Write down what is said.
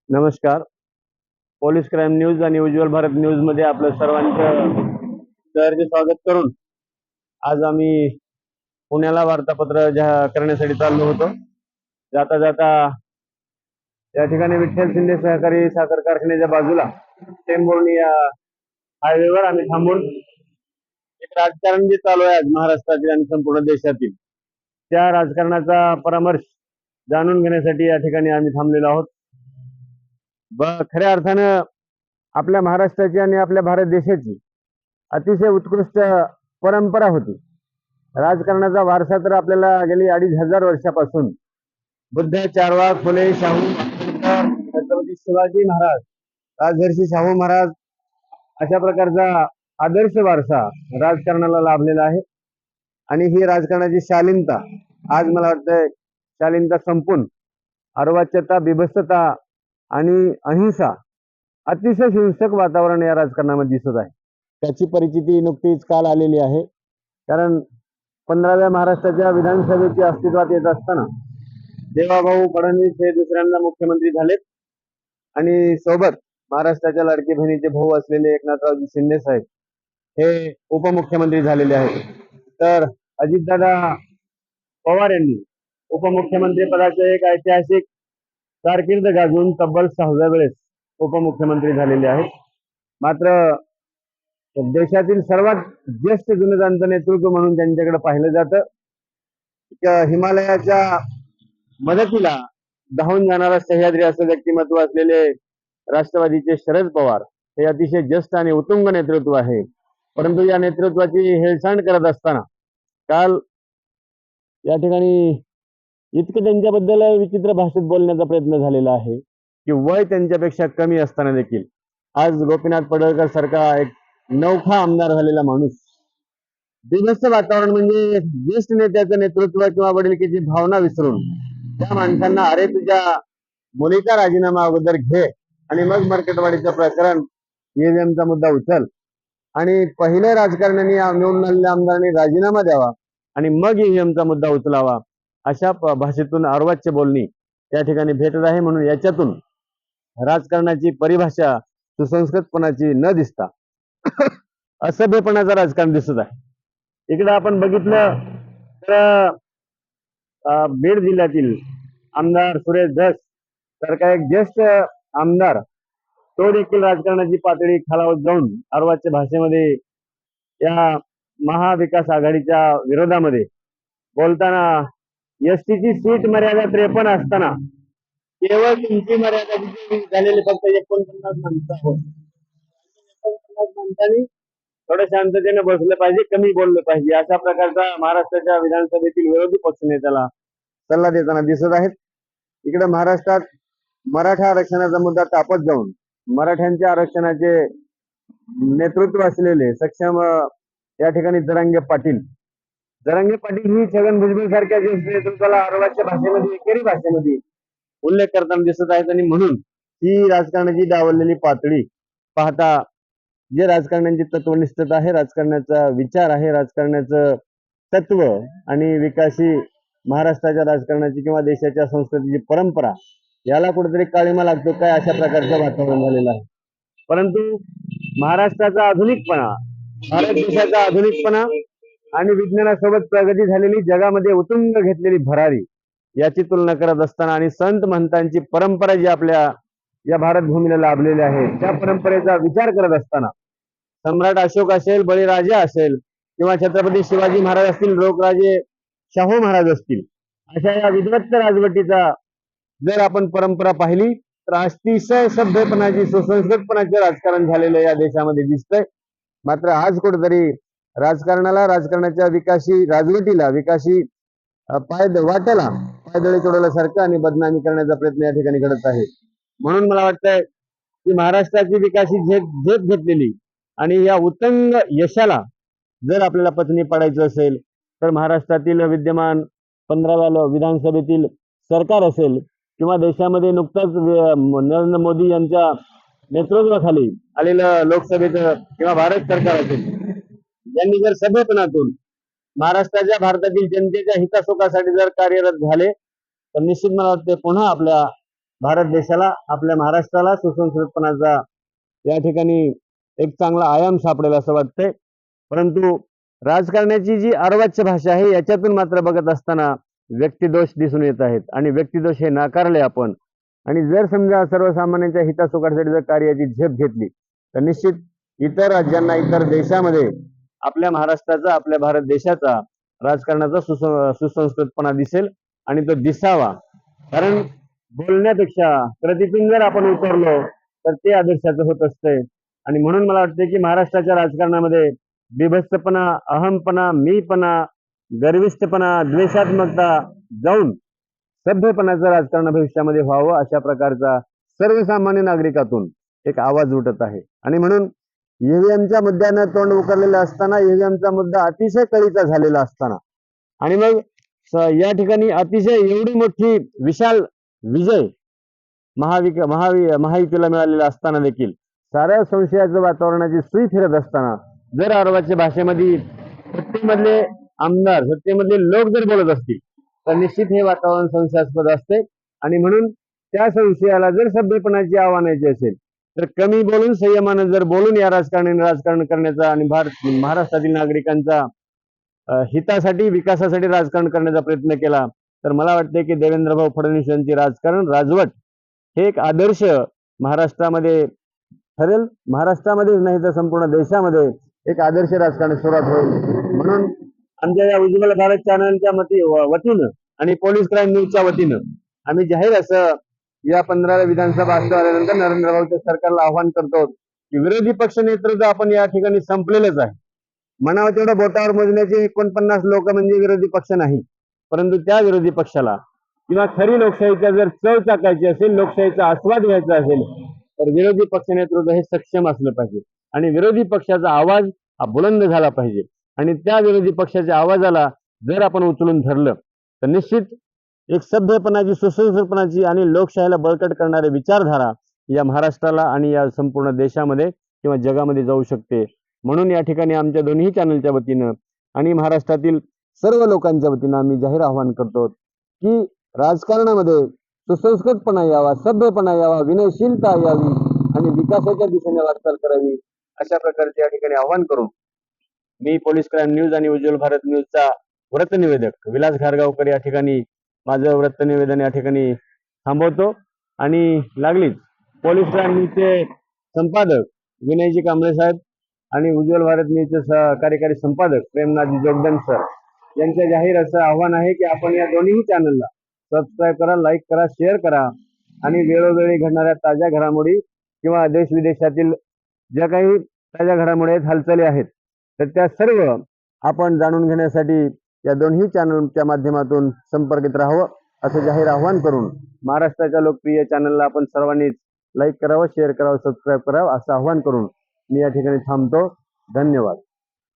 नमस्कार. Police crime news आणि उज्ज्वल Bharat news मध्ये आपलं सर्वांचं सहर्ष स्वागत करून आज आम्ही पुण्याला वार्तापत्र करण्यासाठी चाललो होतो. जाता जाता या ठिकाणी विठ्ठल शिंदे सहकारी साखर कारखान्याच्या बाजूला टेंभुर्णी या हायवेवर आम्ही थांबून एक राजकारण जे चालू आहे आज महाराष्ट्रातील आणि संपूर्ण देशातील त्या राजकारणाचा परामर्श जाणून घेण्यासाठी या ठिकाणी आम्ही थांबलेलो आहोत. खऱ्या अर्थानं आपल्या महाराष्ट्राची आणि आपल्या भारत देशाची अतिशय उत्कृष्ट परंपरा होती. राजकारणाचा वारसा तर आपल्याला गेली 2500 वर्षापासून बुद्ध, चारवाक, फुले, शाहू, आंबेडकर, छत्रपती शिवाजी महाराज, राजर्षी शाहू महाराज अशा प्रकारचा आदर्श वारसा राजकारणाला लाभलेला आहे. आणि ही राजकारणाची शालीनता आज मला वाटतंय शालीनता संपून अर्वाच्यता, बिभत्सता आणि अहिंसा अतिशय हिंसक वातावरण या राजकारणामध्ये दिसत आहे. त्याची परिचिती नुकतीच काल आलेली आहे. कारण 15व्या महाराष्ट्राच्या विधानसभेची अस्तित्वात येत असताना देवाभाऊ फडणवीस हे दुसऱ्यांदा मुख्यमंत्री झालेत आणि सोबत महाराष्ट्राच्या लाडकी बहिणीचे भाऊ असलेले एकनाथरावजी शिंदे साहेब हे उपमुख्यमंत्री झालेले आहेत. तर अजितदादा पवार यांनी उपमुख्यमंत्री पदाचे एक ऐतिहासिक कारकीर्द गाजवून तब्बल 6व्या वेळेस उपमुख्यमंत्री झालेले आहेत. मात्र देशातील सर्वात ज्येष्ठ जनजांचं नेतृत्व म्हणून त्यांच्याकडे पाहिलं जातं. हिमालयाच्या मदतीला धावून जाणारा सह्याद्री असं व्यक्तिमत्व असलेले राष्ट्रवादीचे शरद पवार हे अतिशय ज्येष्ठ आणि उत्तुंग नेतृत्व आहे. परंतु या नेतृत्वाची हेळसांड करत असताना काल या ठिकाणी इतकं त्यांच्याबद्दल विचित्र भाषेत बोलण्याचा प्रयत्न झालेला आहे की वय त्यांच्यापेक्षा कमी असताना देखील आज गोपीनाथ पडळकर सारखा एक नवखा आमदार झालेला माणूस बिभत्स वातावरण म्हणजे ज्येष्ठ नेत्याचं नेतृत्व किंवा वडिलकीची भावना विसरून त्या माणसांना अरे तुझ्या मुलीचा राजीनामा अगोदर घे आणि मग मर्कटवाडीचं प्रकरण ईव्हीएमचा मुद्दा उचल आणि पहिले राजकारण्यांनी निवडून आलेल्या आमदारांनी राजीनामा द्यावा आणि मग ईव्हीएमचा मुद्दा उचलावा अशा भाषेतून अर्वाच्य बोलणी त्या ठिकाणी भेटत आहे. म्हणून याच्यातून राजकारणाची परिभाषा सुसंस्कृतपणाची न दिसता असभ्यपणाचं राजकारण दिसत आहे. इकडे आपण बघितलं तर बीड जिल्ह्यातील आमदार सुरेश धस सारखा एक ज्येष्ठ आमदार तो देखील राजकारणाची पातळी खालावत जाऊन अर्वाच्य भाषेमध्ये या महाविकास आघाडीच्या विरोधामध्ये बोलताना एसटीची सीट मर्यादा 53 असताना केवळ तुमची मर्यादा झालेली फक्त 49 माणसं. 49 माणसांनी थोडं शांततेने बसलं पाहिजे, कमी बोललं पाहिजे अशा प्रकारचा महाराष्ट्राच्या विधानसभेतील विरोधी पक्षनेत्याला सल्ला देताना दिसत आहेत. इकडे महाराष्ट्रात मराठा आरक्षणाचा मुद्दा तापत जाऊन मराठ्यांच्या आरक्षणाचे नेतृत्व असलेले सक्षम या ठिकाणी जरांगे पाटील ही छगन भुजबळ सारख्या ज्येष्ठ नेतृत्वाला अर्वाच्य भाषेमध्ये एकेरी भाषेमध्ये उल्लेख करताना दिसत आहेत. आणि म्हणून ही राजकारणाची डावललेली पातळी पाहता जे राजकारण्यांची तत्वनिष्ठता आहे, राजकारणाचा विचार आहे, राजकारणाचं तत्व आणि विकासी महाराष्ट्राच्या राजकारणाची किंवा देशाच्या संस्कृतीची परंपरा याला कुठेतरी काळीमा लागतो काय अशा प्रकारचं वातावरण झालेलं आहे. परंतु महाराष्ट्राचा आधुनिकपणा, भारत देशाचा आधुनिकपणा आणि विज्ञानासोबत प्रगती झालेली जगामध्ये उत्तुंग घेतलेली भरारी याची तुलना करत असताना आणि संत महंतांची परंपरा जी आपल्या या भारत भूमीला लाभलेली आहे त्या परंपरेचा विचार करत असताना सम्राट अशोक असेल, बळीराजा असेल किंवा छत्रपती शिवाजी महाराज असतील, रोगराजे शाहू महाराज असतील अशा या विद्वत्त राजवटीचा जर आपण परंपरा पाहिली तर अतिशय सभ्यपणाची सुसंस्कृतपणाचे राजकारण झालेलं या देशामध्ये दिसतंय. मात्र आज कुठेतरी राजकारणाला, राजकारणाच्या विकासी राजवटीला, विकासी वाट्याला पायदळी तोडल्यासारखं आणि बदनामी करण्याचा प्रयत्न या ठिकाणी घडत आहे. म्हणून मला वाटतंय की महाराष्ट्राची विकासी झेप घेतलेली आणि या उत्तुंग यशाला जर आपल्याला पत्नी पाडायचं असेल तर महाराष्ट्रातील विद्यमान 15व्या विधानसभेतील सरकार असेल किंवा देशामध्ये नुकताच नरेंद्र मोदी यांच्या नेतृत्वाखाली आलेलं लोकसभेचं किंवा भारत सरकार असेल यांनी जर सभ्यपणातून महाराष्ट्राच्या, भारतातील जनतेच्या हितासुखासाठी जर कार्यरत झाले तर निश्चित मला वाटते पुन्हा आपल्या भारत देशाला, आपल्या महाराष्ट्राला सुसंस्कृतपणाचा या ठिकाणी एक चांगला आयाम सापडेल असं वाटतंय. परंतु राजकारणाची जी अर्वाच्य भाषा आहे याच्यातून मात्र बघत असताना व्यक्तिदोष दिसून येत आहेत आणि व्यक्तिदोष हे नाकारले आपण. आणि जर समजा सर्वसामान्यांच्या हितासुखासाठी जर कार्याची झेप घेतली तर निश्चित इतर राज्यांना, इतर देशामध्ये आपल्या महाराष्ट्राचा, आपल्या भारत देशाचा राजकारणाचा सुसंस्कृतपणा दिसेल आणि तो दिसावा. कारण बोलण्यापेक्षा कृतीतून जर आपण उतरलो तर ते आदर्शाचं होत असतंय. आणि म्हणून मला वाटतं की महाराष्ट्राच्या राजकारणामध्ये बिभत्सपणा, अहमपणा, मीपणा, गर्विष्ठपणा, द्वेषात्मकता जाऊन सभ्यपणाचं राजकारण भविष्यामध्ये व्हावं अशा प्रकारचा सर्वसामान्य नागरिकातून एक आवाज उठत आहे. आणि म्हणून ईव्हीएमच्या मुद्द्यानं तोंड उकरलेलं असताना, ईव्हीएमचा मुद्दा अतिशय कळीचा झालेला असताना आणि मग या ठिकाणी अतिशय एवढी मोठी विशाल विजय महायुतीला मिळालेला असताना देखील साऱ्या संशयाचं वातावरणाची सुई फिरत असताना जर अर्वाच्य भाषेमध्ये सत्तेमधले आमदार, सत्तेमधले लोक जर बोलत असतील तर निश्चित हे वातावरण संशयास्पद असते. आणि म्हणून त्या संशयाला जर सभ्यपणाची आव्हानाची असेल तर कमी बोलून, संयमानं जर बोलून या राजकारण करण्याचा आणि महाराष्ट्रातील नागरिकांचा हितासाठी, विकासासाठी राजकारण करण्याचा प्रयत्न केला तर मला वाटते की देवेंद्रभाऊ फडणवीस यांचे राजकारण, राजवट हे एक आदर्श महाराष्ट्रामध्ये ठरेल. महाराष्ट्रामध्येच नाही तर संपूर्ण देशामध्ये एक आदर्श राजकारण सुरुवात होईल. म्हणून आमच्या या उज्ज्वल भारत चॅनलच्या वतीनं आणि पोलीस क्राईम न्यूजच्या वतीनं आम्ही जाहीर असं या 15 विधानसभा आल्यानंतर नरेंद्र भाऊच्या सरकारला आव्हान करतो की विरोधी पक्ष नेतृत्व आपण या ठिकाणी संपलेलंच आहे. म्हणावं तेवढं बोटावर मोजण्याचे 49 लोक म्हणजे विरोधी पक्ष नाही, परंतु त्या विरोधी पक्षाला किंवा खरी लोकशाहीचा जर चव चाकायची असेल, लोकशाहीचा आस्वाद घ्यायचा असेल तर विरोधी पक्ष नेतृत्व हे सक्षम असलं पाहिजे आणि विरोधी पक्षाचा आवाज हा बुलंद झाला पाहिजे. आणि त्या विरोधी पक्षाच्या आवाजाला जर आपण उचलून धरलं तर निश्चित एक सभ्यपणाची, सुसंस्कृतपणाची आणि लोकशाहीला बळकट करणारी विचारधारा या महाराष्ट्राला आणि या संपूर्ण देशामध्ये किंवा जगामध्ये जाऊ शकते. म्हणून या ठिकाणी आमच्या दोन्ही चॅनलच्या वतीनं आणि महाराष्ट्रातील सर्व लोकांच्या वतीनं आम्ही जाहीर आवाहन करतो की राजकारणामध्ये सुसंस्कृतपणा यावा, सभ्यपणा यावा, विनयशीलता यावी आणि विकासाच्या दिशेने वाटचाल करावी अशा प्रकारचे या ठिकाणी आवाहन करून मी पोलीस क्राईम न्यूज आणि उज्ज्वल भारत न्यूजचा वृत्तनिवेदक विलास घारगावकर या ठिकाणी माझं वृत्तनिवेदन या ठिकाणी थांबवतो. आणि लागलीच पोलीस क्राईम न्यूजचे संपादक विनयजी कांबळे साहेब आणि उज्ज्वल भारत न्यूजचे कार्यकारी संपादक प्रेमनाथजी जोगदंड सर यांचं जाहीर असं आव्हान आहे की आपण या दोन्ही चॅनलला सबस्क्राईब करा, लाईक करा, शेअर करा आणि वेळोवेळी घडणाऱ्या ताज्या घडामोडी किंवा देश विदेशातील ज्या काही ताज्या घडामोडी आहेत, हालचाली आहेत तर त्या सर्व आपण जाणून घेण्यासाठी या दोन्ही चॅनलच्या माध्यमातून संपर्कित राहावं असं जाहीर आव्हान करून महाराष्ट्राच्या लोकप्रिय चॅनलला आपण सर्वांनीच लाईक करावं, शेअर करावं, सबस्क्राईब करावं असं आव्हान करून मी या ठिकाणी थांबतो. धन्यवाद.